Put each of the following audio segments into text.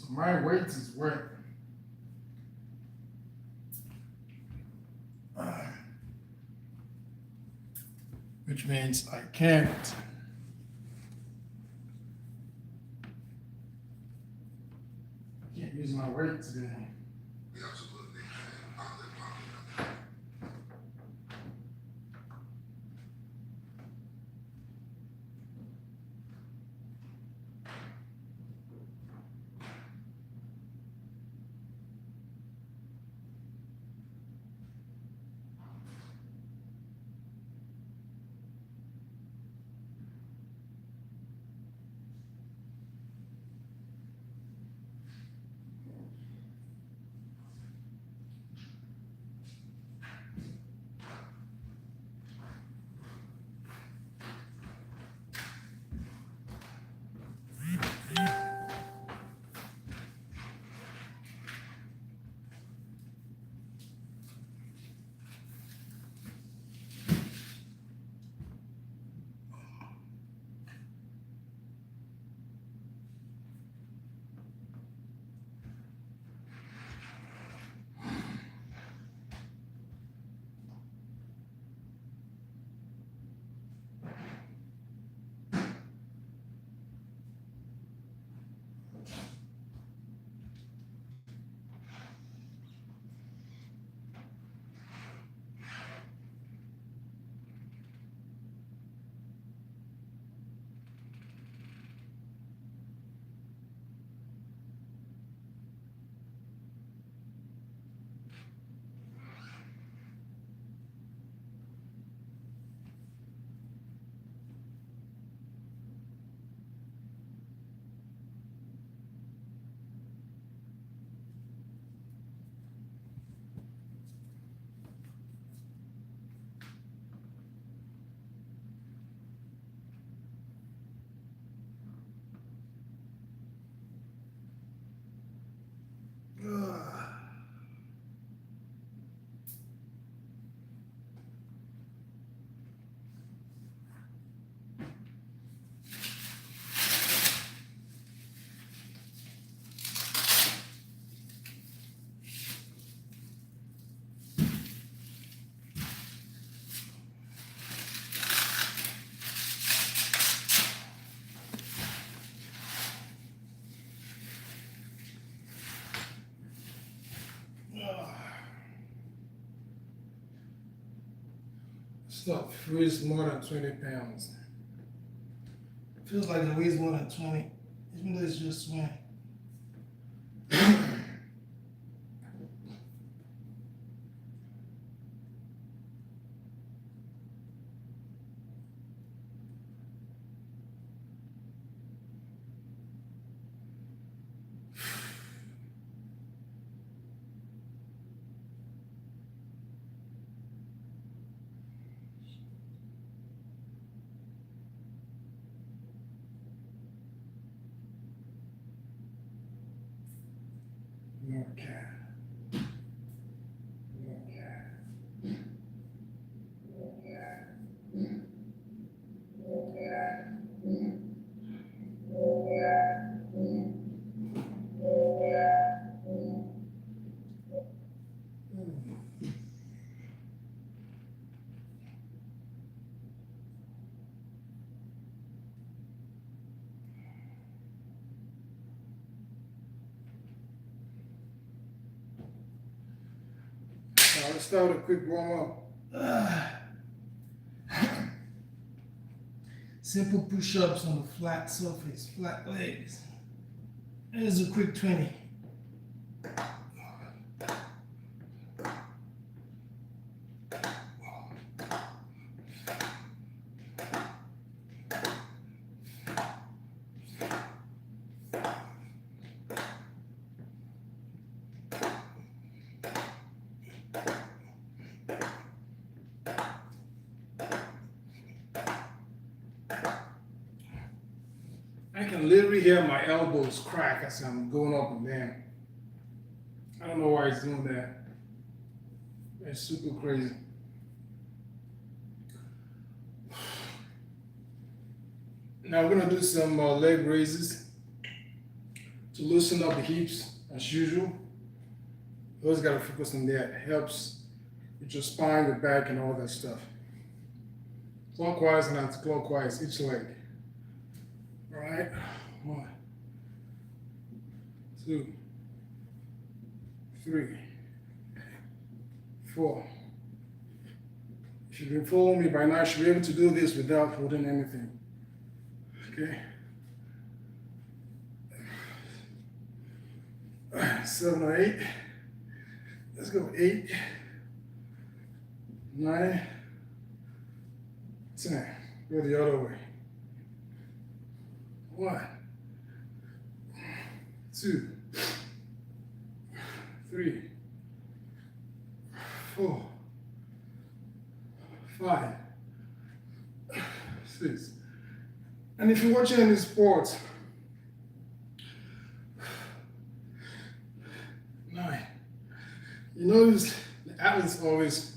So my weight is what? Which means I can't use my weight today. Stuff weighs more than 20 pounds. Feels like it weighs more than 20, even though it's just 20. Okay. Now let's start with a quick warm up. Simple push-ups on the flat surface, flat legs. Here's a quick 20. I can literally hear my elbows crack as I'm going up and down. I don't know why it's doing that. It's super crazy. Now we're gonna do some leg raises. to loosen up the hips as usual. You always gotta focus on that. It helps with your spine, your back, and all that stuff. Clockwise and anti-clockwise each leg. All right, 1, 2, 3, 4. If you've been following me by now, you should be able to do this without holding anything. Okay. 7 or 8. Let's go 8, 9, 10. Go the other way. 1, 2, 3, 4, 5, 6. And if you're watching any sports, 9. You notice the athletes always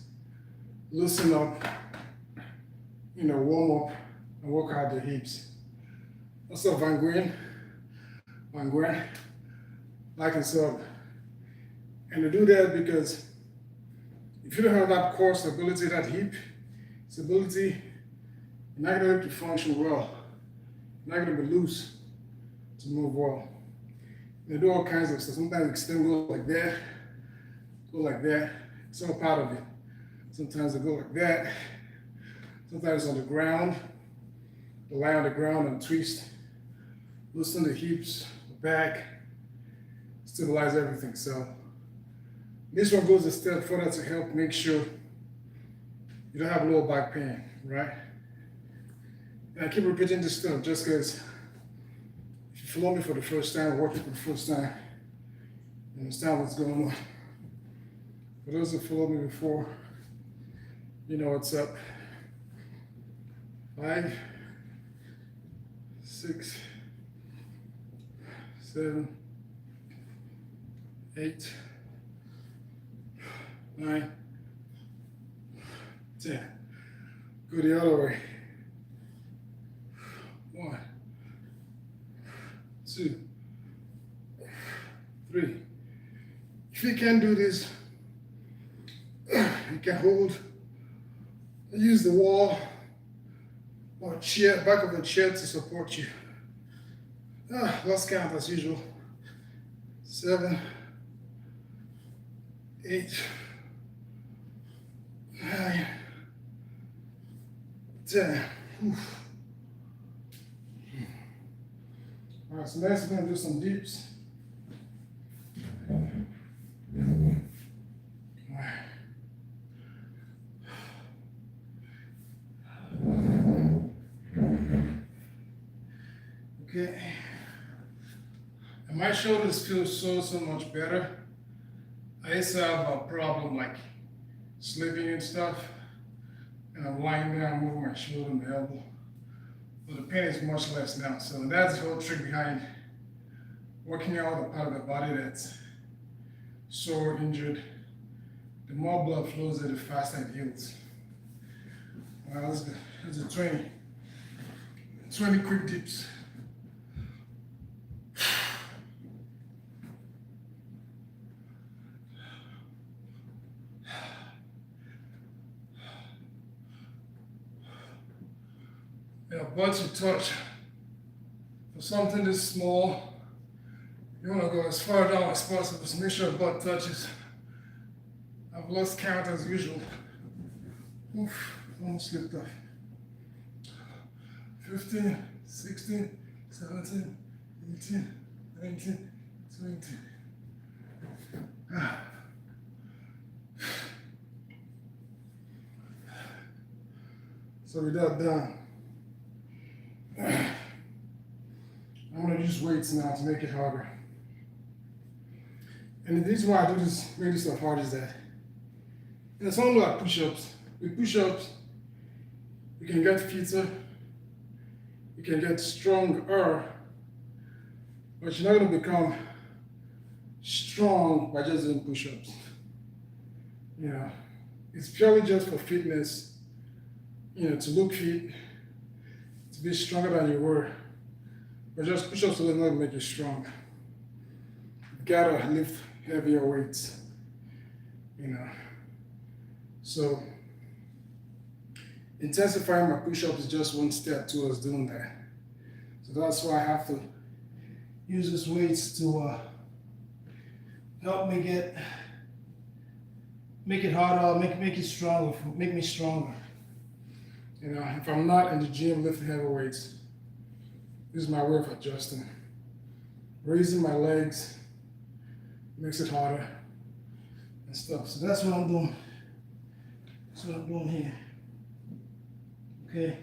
loosen up, warm up and work out their hips. What's up, Van Gwen? Van Gwen, like and sub. And they do that because if you don't have that core stability, that hip stability, you're not going to be able to function well. You're not going to be loose to move well. They do all kinds of stuff. Sometimes extend go like that, go like that. It's all part of it. Sometimes they go like that. Sometimes on the ground. They lie on the ground and twist. Loosen the hips, the back, stabilize everything. So this one goes a step further to help make sure you don't have lower back pain, right? And I keep repeating this stuff just because if you follow me for the first time, working for the first time, you understand what's going on. For those who followed me before, you know what's up. 5, 6, 7, 8, 9, 10. Go the other way. 1, 2, 3. If you can't do this, you can hold, use the wall or chair, back of the chair to support you. Last count as usual. 7, 8, 9, 10. Oof. All right, so next we're gonna do some dips. Okay. And my shoulders feel so much better. I used to have a problem like sleeping and stuff, and I'm lying down, moving my shoulder and my elbow. But the pain is much less now. So that's the whole trick behind working out the part of the body that's sore, injured. The more blood flows there, the faster it heals. All right, let's go. Let's do 20 quick dips. Yeah, butt to touch. For something this small, you want to go as far down as possible. So make sure the butt touches. I've lost count as usual. Oof, almost slipped off. 15, 16, 17, 18, 19, 20. So with that done, I'm going to use weights now to make it harder. And the reason why I do this, make this stuff hard is that it's only like push-ups. With push-ups, you can get fitter, you can get stronger, but you're not going to become strong by just doing push-ups. You know, it's purely just for fitness, to look fit, to be stronger than you were. But just push-ups will not make you strong. gotta lift heavier weights, you know. So intensifying my push-ups is just one step towards doing that. So that's why I have to use these weights to help me make it harder, make it stronger, make me stronger. You know, if I'm not in the gym lifting heavy weights, this is my way of adjusting. Raising my legs makes it harder and stuff. So that's what I'm doing. That's what I'm doing here. Okay.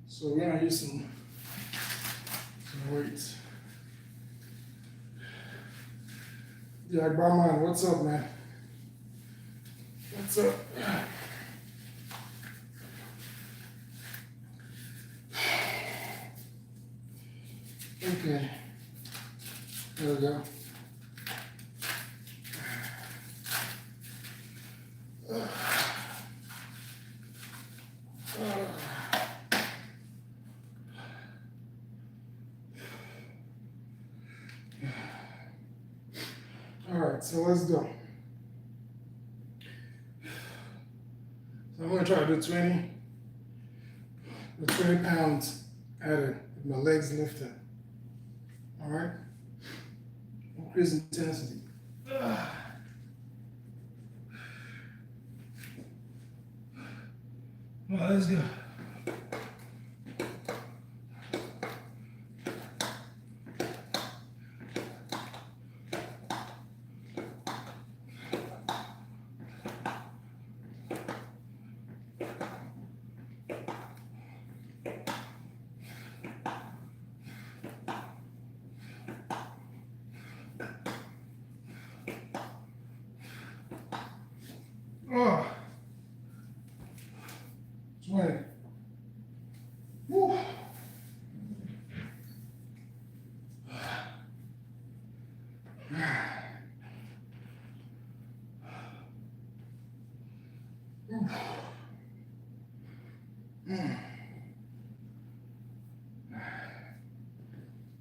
So we're gonna use some weights. Yeah, Barman, what's up, man? What's up? Okay. There we go. All right, so let's go. So I'm gonna try to do 20 pounds added with my legs lifted. All right? Increase intensity. All right, let's go. Oh, 20. Woo.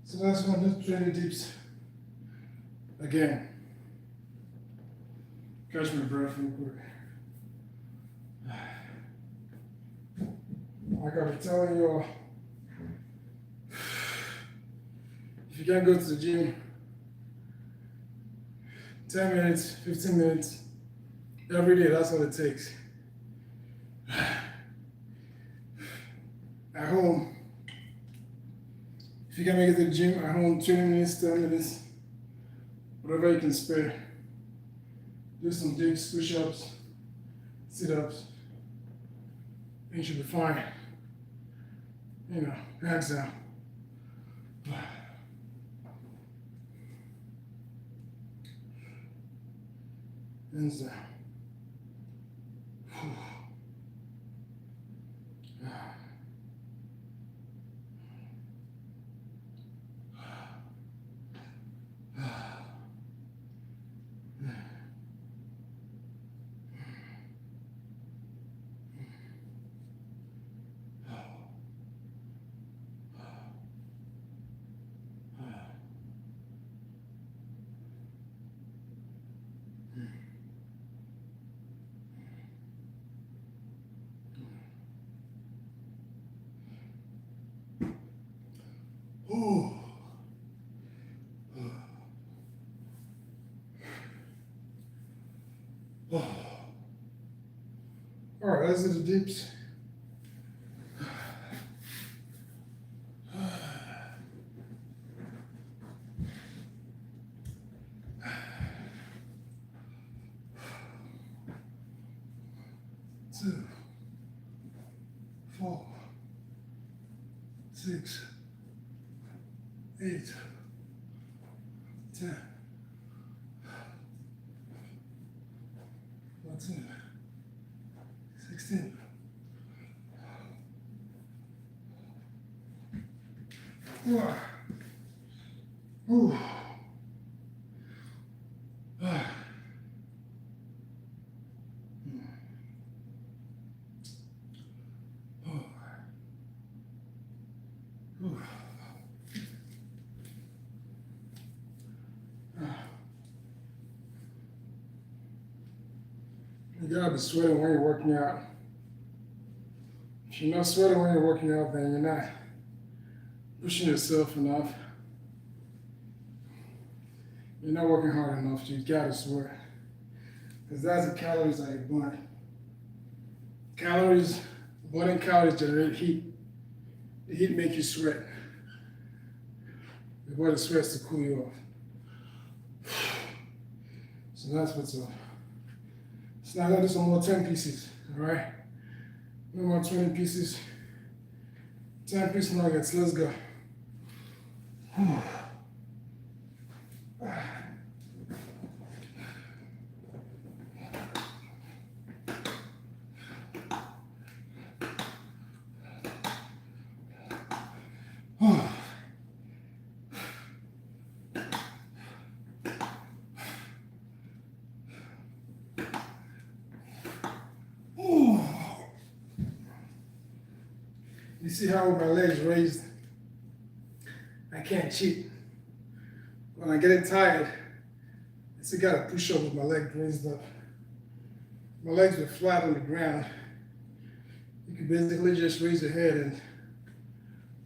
So that's gonna do 20 dips again. Catch my breath real quick. Like I was telling you, if you can't go to the gym, 10 minutes, 15 minutes, every day, that's what it takes. At home, if you can make it to the gym, at home, 20 minutes, 10 minutes, whatever you can spare. Do some dips, push-ups, sit-ups, and you should be fine. You know, hands down. Hands down. Ooh. All right, those are the dips. Two, 4, 6, 8, 10, 14, 16. Ooh. You gotta be sweating when you're working out. If you're not sweating when you're working out, then you're not pushing yourself enough. You're not working hard enough. You gotta sweat. Because that's the calories that you burn. Calories, burning calories generate heat. The heat makes you sweat. The body sweats to cool you off. So that's what's up. So now I'm gonna do some more 10 pieces, all right? No more 20 pieces. 10-piece nuggets, let's go. You see how my legs raised? I can't cheat. When I get tired, I still gotta push up with my leg raised up. My legs were flat on the ground. You can basically just raise your head and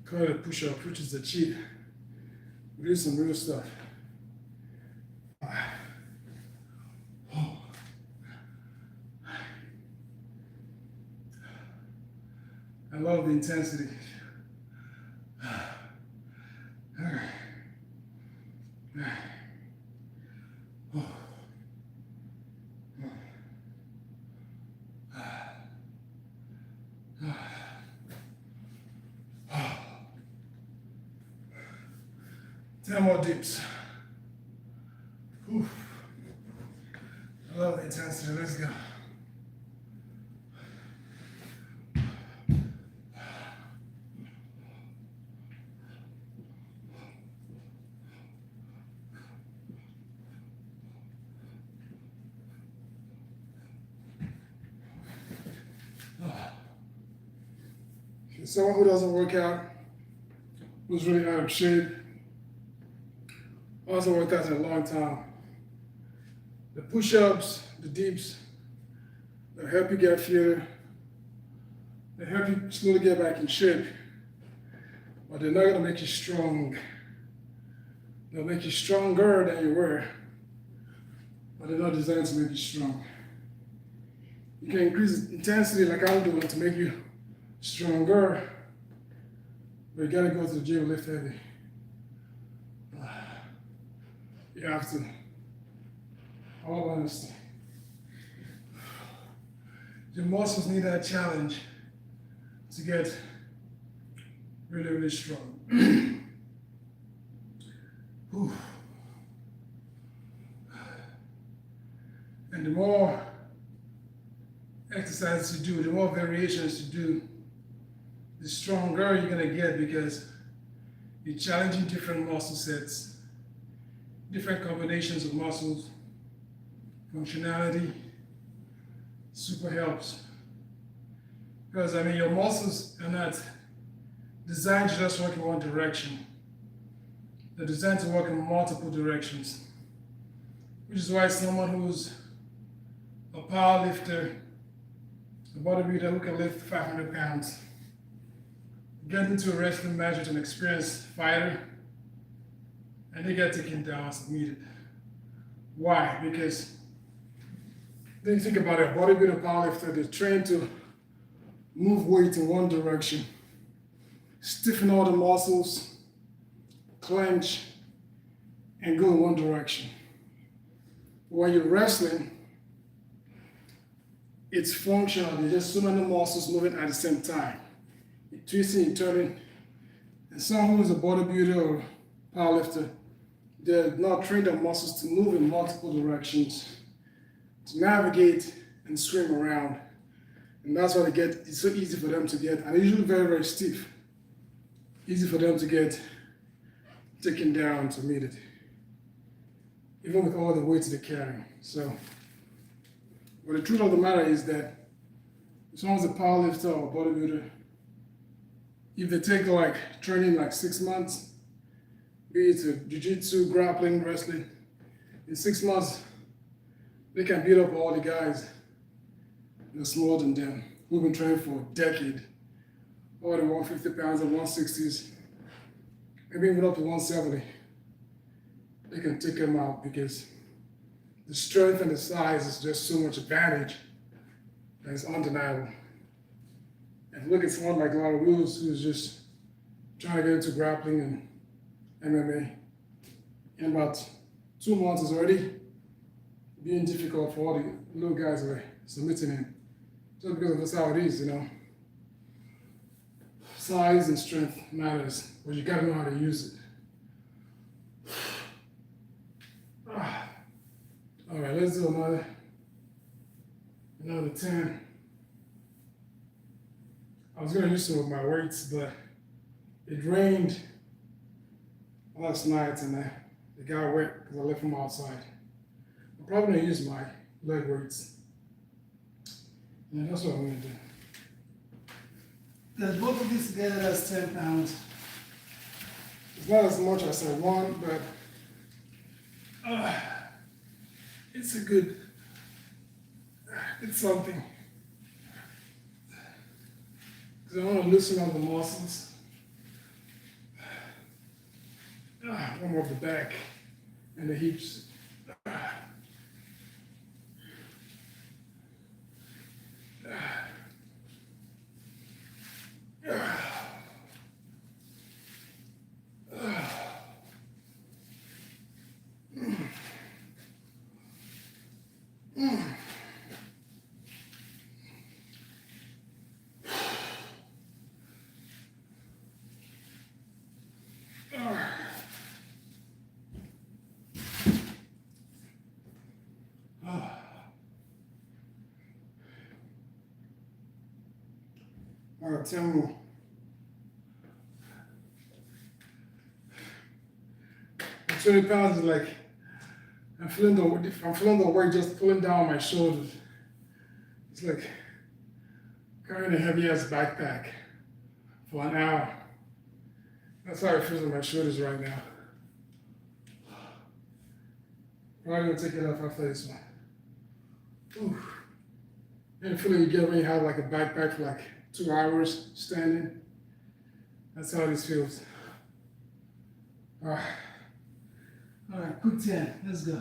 call it a push-up, which is a cheat. We do some real stuff. I love the intensity. Ten more dips. Whew. I love the intensity. Let's go. Someone who doesn't work out, who's really out of shape, also worked out in a long time. The push-ups, the dips, they help you get fitter, they help you slowly get back in shape, but they're not gonna make you strong. They'll make you stronger than you were, but they're not designed to make you strong. You can increase intensity like I'm doing to make you stronger, but you gotta go to the gym and lift heavy. You have to. All honesty. Your muscles need that challenge to get really, really strong. And the more exercises you do, the more variations you do, the stronger you're gonna get because you're challenging different muscle sets, different combinations of muscles, functionality, super helps. Because I mean, your muscles are not designed to just work in one direction. They're designed to work in multiple directions. Which is why someone who's a power lifter, a bodybuilder who can lift 500 pounds, get into a wrestling match with an experienced fighter, and they get taken down as needed. Why? Because then you think about it, a bodybuilder, powerlifter, they're trained to move weight in one direction, stiffen all the muscles, clench, and go in one direction. When you're wrestling, it's functional. There's just so many muscles moving at the same time. You're twisting, you're turning. And someone who's a bodybuilder or powerlifter, they're not trained their muscles to move in multiple directions, to navigate and swim around. And that's why it's so easy for them to get, and they're usually very, very stiff. Easy for them to get taken down to meet it, even with all the weights they're carrying. So, but the truth of the matter is that as long as a powerlifter or bodybuilder, if they take training 6 months, be it jiu-jitsu, grappling, wrestling, in 6 months, they can beat up all the guys that's more than them, who've been training for a decade, all the 150 pounds and 160s, maybe even up to 170. They can take them out because the strength and the size is just so much advantage that it's undeniable. And look at someone like Lara Lewis, who's just trying to get into grappling and MMA. In about 2 months, is already being difficult for all the little guys who are submitting him. Just because that's how it is, you know. Size and strength matters, but you gotta know how to use it. All right, let's do another 10. I was gonna use some of my weights, but it rained last night and it got wet because I left them outside. I'm probably gonna use my leg weights. And that's what I'm gonna do. Because both of these together, that's 10 pounds. It's not as much as I want, but it's something. Because I want to loosen up the muscles. Warm up the back and the hips. All right, 10 more. And 20 pounds is like, I'm feeling the weight just pulling down my shoulders. It's like carrying a heavy ass backpack for an hour. That's how it feels on my shoulders right now. Probably gonna take it off after this one. Ooh. And the feeling you get when you have like a backpack for like 2 hours standing. That's how this feels. All right, quick 10, let's go.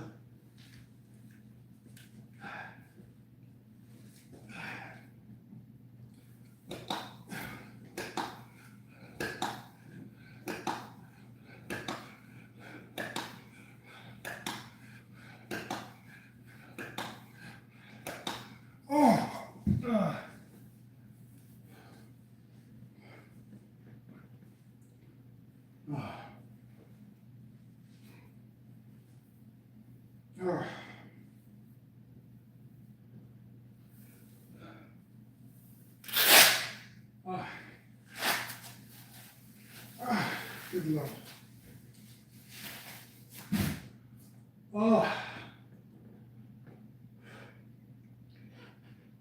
Good luck.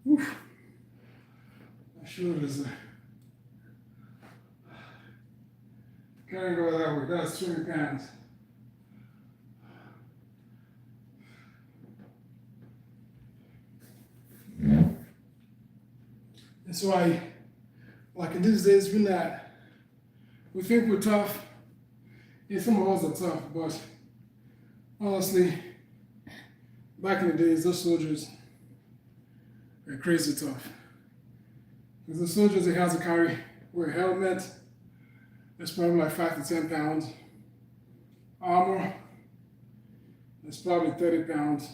Oof. My shoulders can't go that way. That's 20 pounds. That's why, like in these days, we think we're tough. Yeah, some of us are tough, but honestly, back in the days, those soldiers were crazy tough. Because the soldiers, they had to wear a helmet, that's probably like 5 to 10 pounds. Armor, that's probably 30 pounds.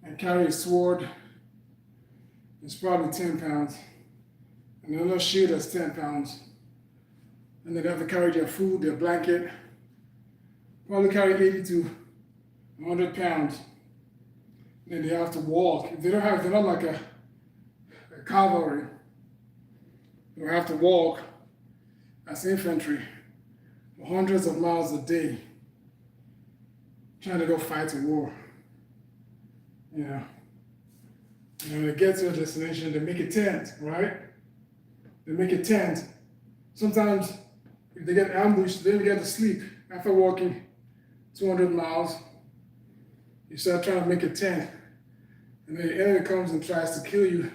And carry a sword, it's probably 10 pounds. And another shield that's 10 pounds. And they'd have to carry their food, their blanket, probably carry 80 to 100 pounds. Then they have to walk. If they're not like a cavalry, they have to walk as infantry for hundreds of miles a day, trying to go fight a war. You know, and when they get to a destination, they make a tent, right? They make a tent. Sometimes, if they get ambushed, they don't get to sleep. After walking 200 miles, you start trying to make a tent. And then the enemy comes and tries to kill you,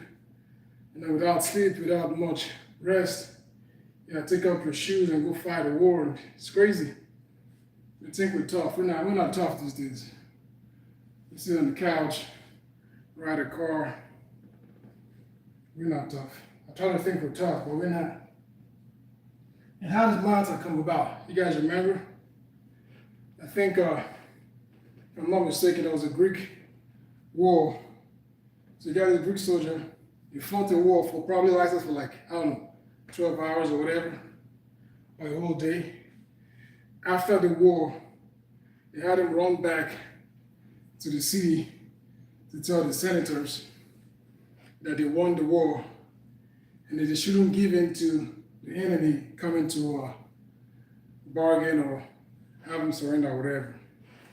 and then without sleep, without much rest, you gotta take up your shoes and go fight a war. And it's crazy. We think we're tough. We're not tough these days. We sit on the couch, ride a car. We're not tough. I try to think we're tough, but we're not. And how does mindset come about? You guys remember? I think, if I'm not mistaken, it was a Greek war. So you got this Greek soldier, he fought the war for probably lasted for like, I don't know, 12 hours or whatever, or a whole day. After the war, they had him run back to the city to tell the senators that they won the war and that they shouldn't give in to the enemy coming to bargain or have him surrender or whatever.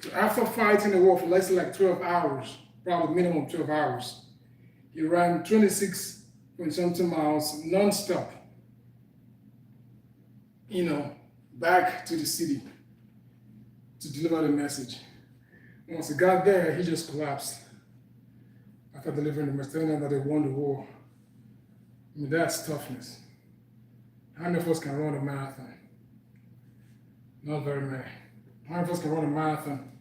So after fighting the war for less than like 12 hours, probably minimum 12 hours, he ran 26 point something miles non-stop, back to the city to deliver the message. Once he got there, he just collapsed after delivering the message, telling them that they won the war. I mean, that's toughness. How many of us can run a marathon? Not very many. How many of us can run a marathon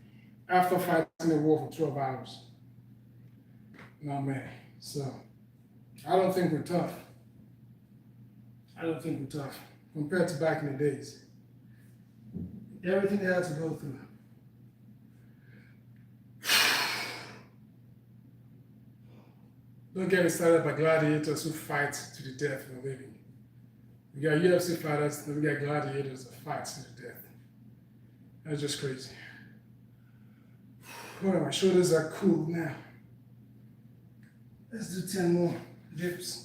after fighting the war for 12 hours? Not many. So, I don't think we're tough. I don't think we're tough compared to back in the days. Everything they had to go through. Don't get me started by gladiators who fight to the death for a living. We got UFC fighters, then we got gladiators that fight to the death. That's just crazy. Oh, my shoulders are cool now. Let's do 10 more dips.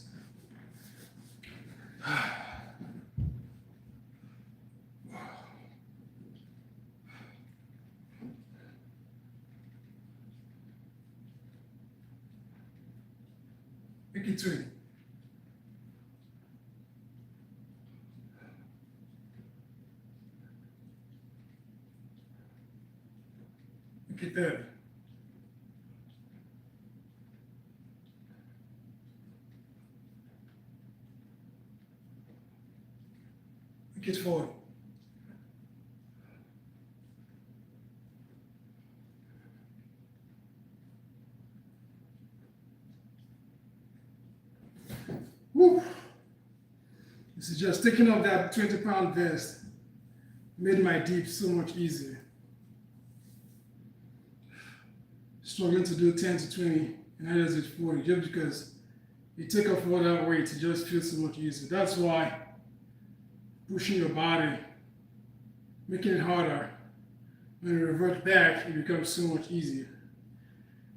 Make it 20. Make it 30. Make it 40. Woo. This is just taking off that 20-pound vest made my dip so much easier. Struggling to do 10 to 20 and I just did 40 just because you take off all that weight, it just feels so much easier. That's why pushing your body, making it harder, when you revert back, it becomes so much easier.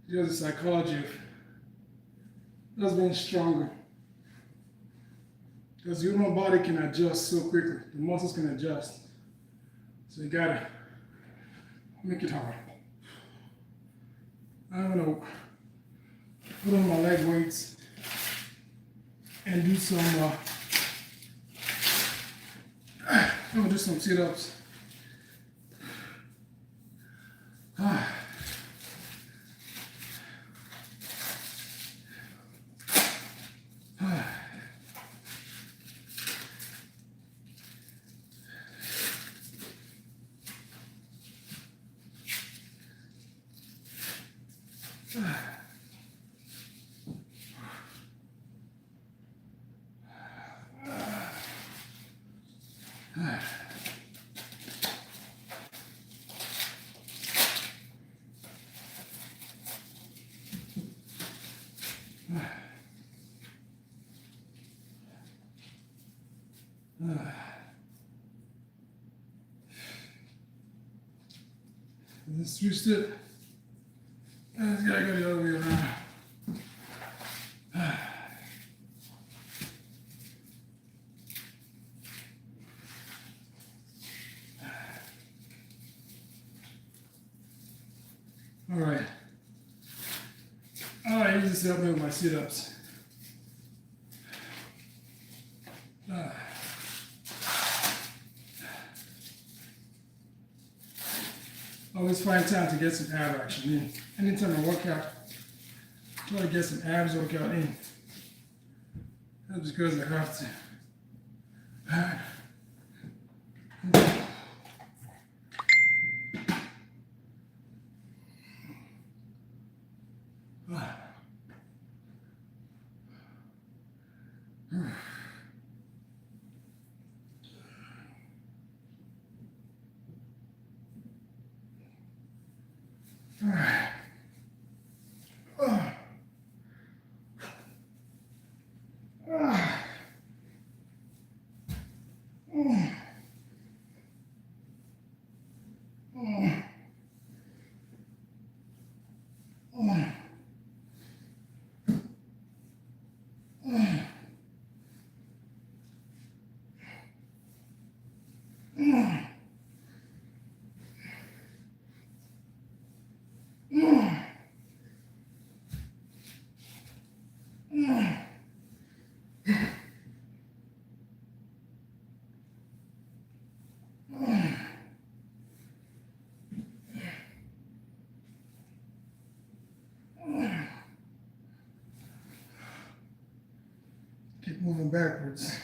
Just the psychology of just being stronger. Because the human body can adjust so quickly. The muscles can adjust. So you gotta make it hard. I'm gonna put on my leg weights and do some I'm gonna do some sit-ups. Let's twist it. Let's gotta go the other way around. All right. You just help me with my sit-ups. Always find time to get some ab action in. Anytime I work out, Try to get some abs workout in. That's because I have to. Keep moving backwards.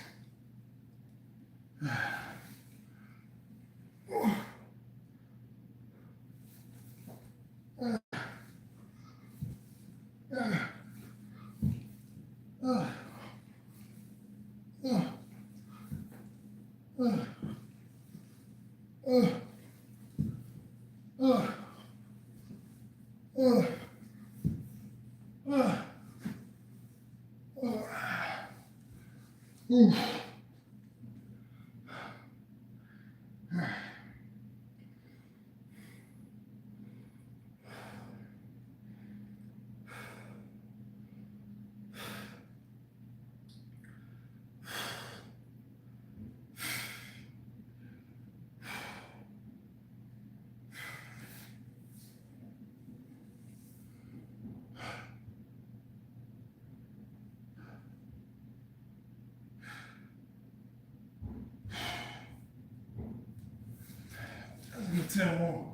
Let's get 10 more.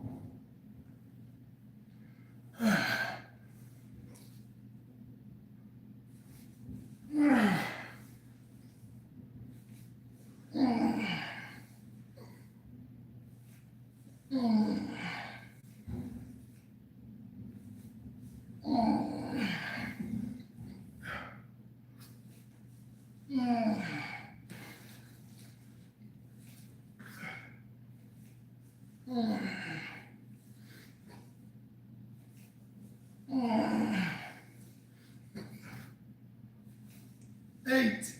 Eight.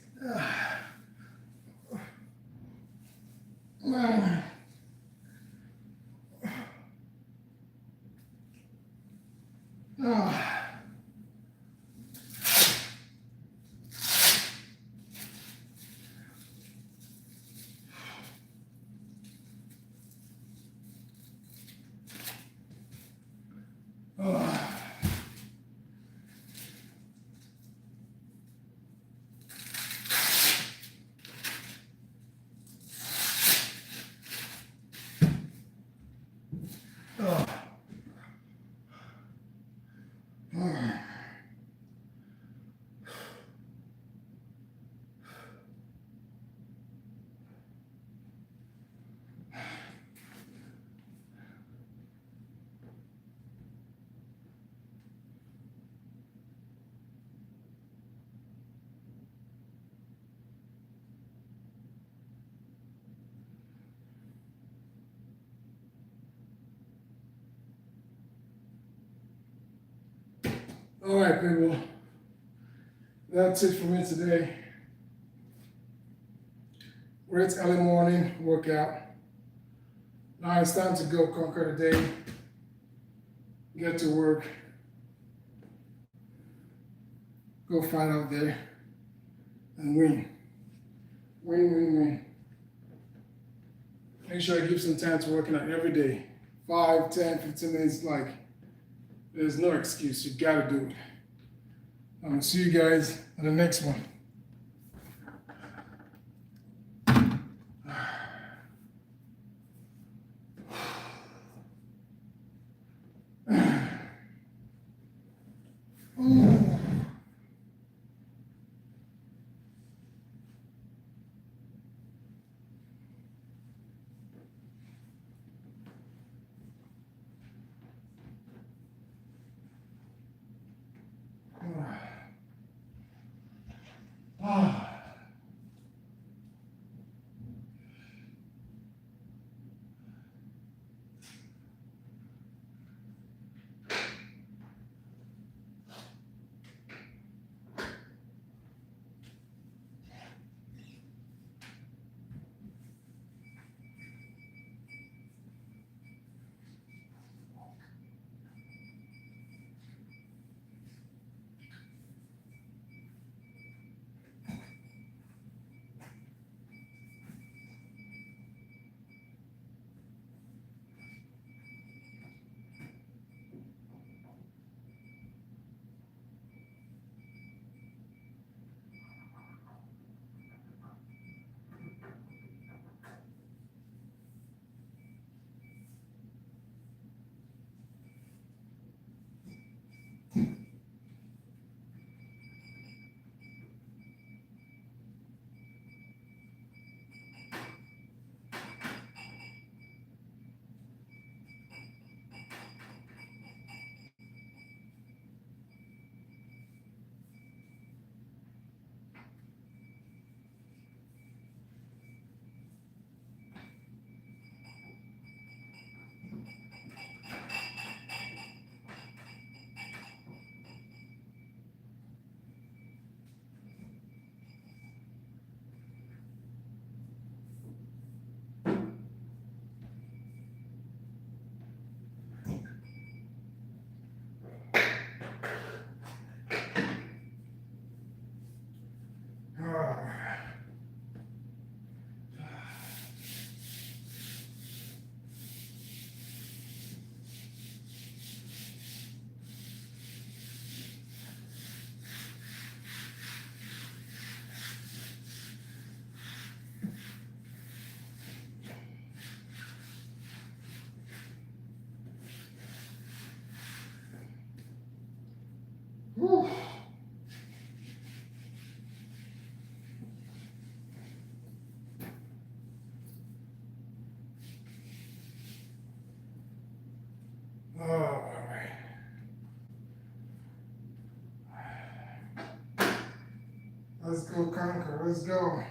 All right, people. That's it for me today. Great early morning workout. Now it's time to go conquer the day, get to work, go fight out there, and win. Win, win, win. Make sure I give some time to working out every day. 5, 10, 15 minutes, like, there's no excuse. You gotta do it. I'm gonna see you guys at the next one. Mm. Whew. All right. Let's go conquer. Let's go.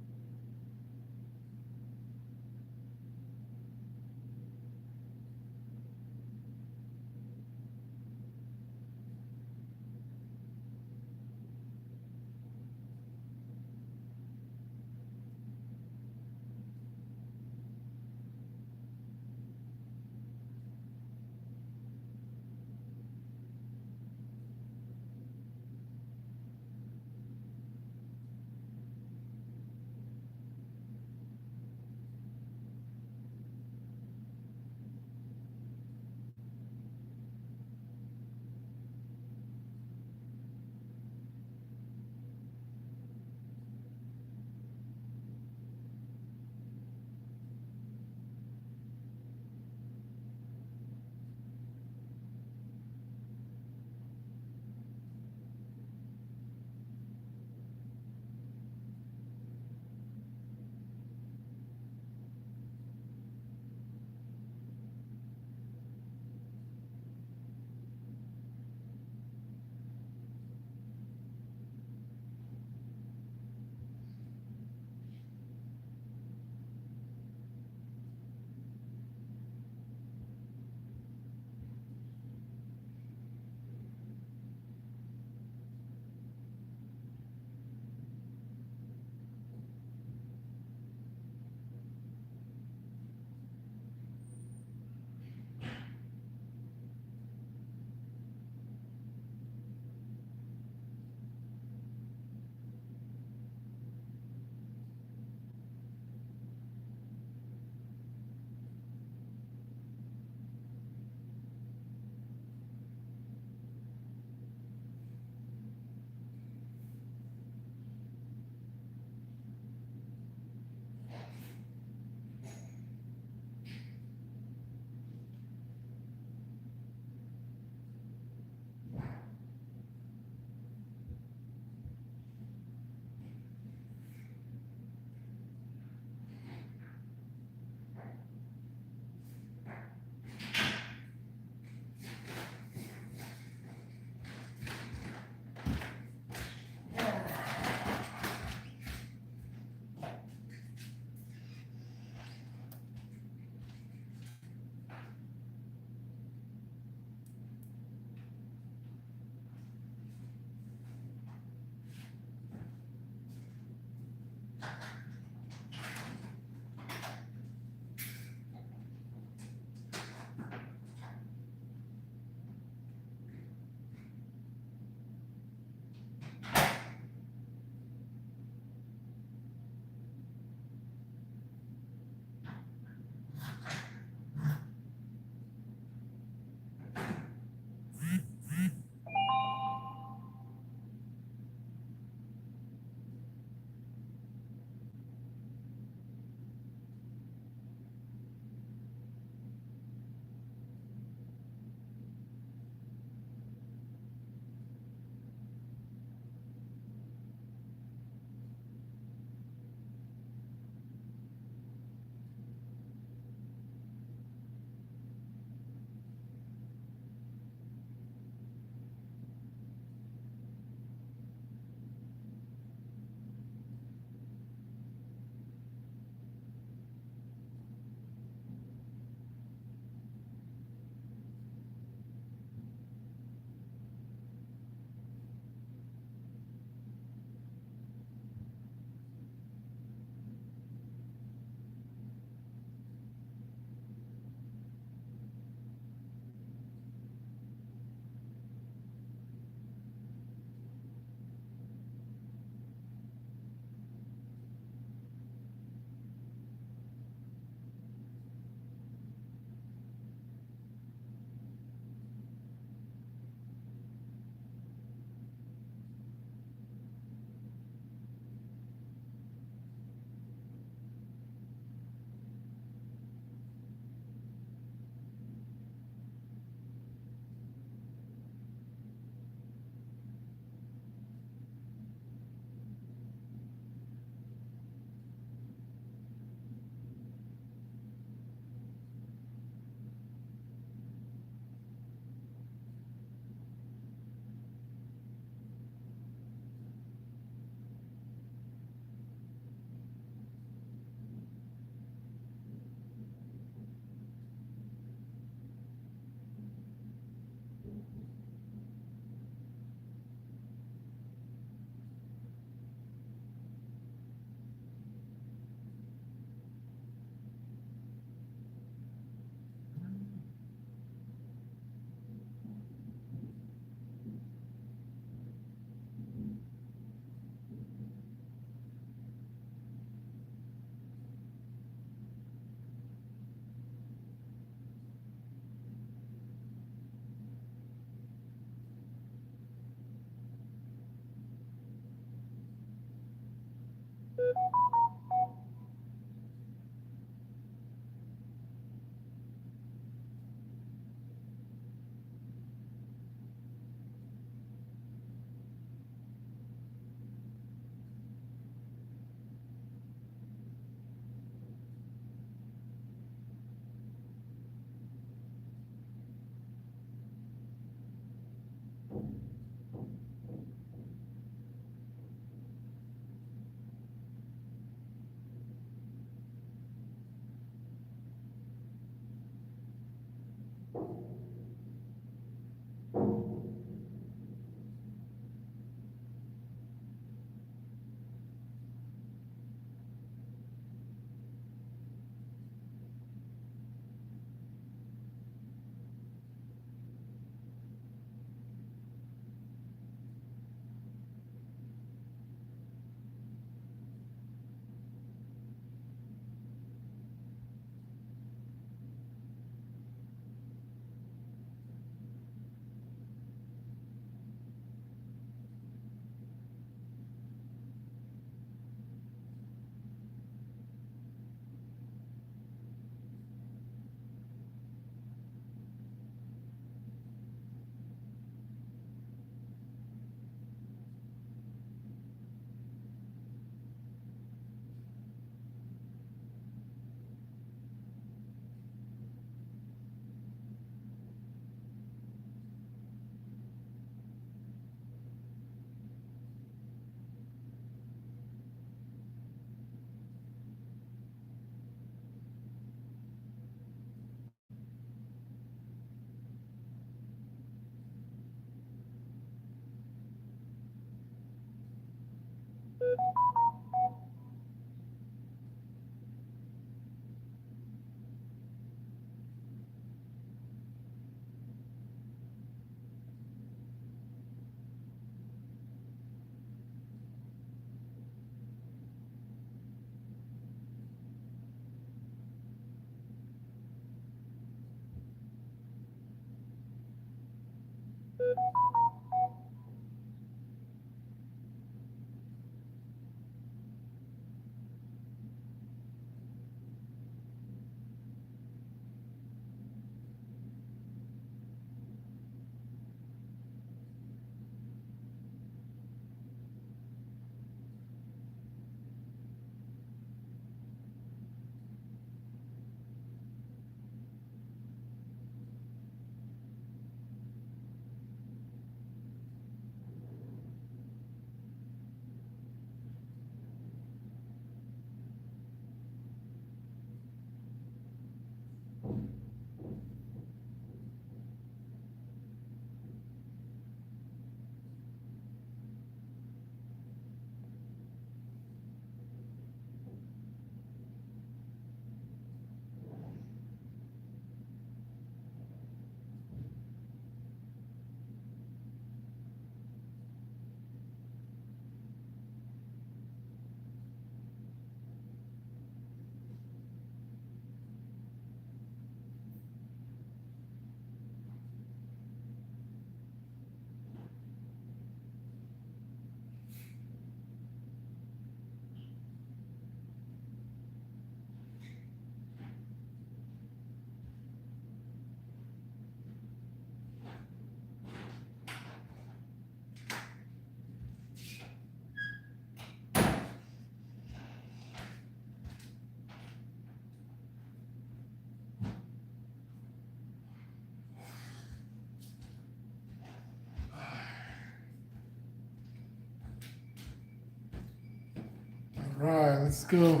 All right, let's go.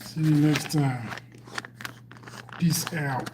See you next time. Peace out.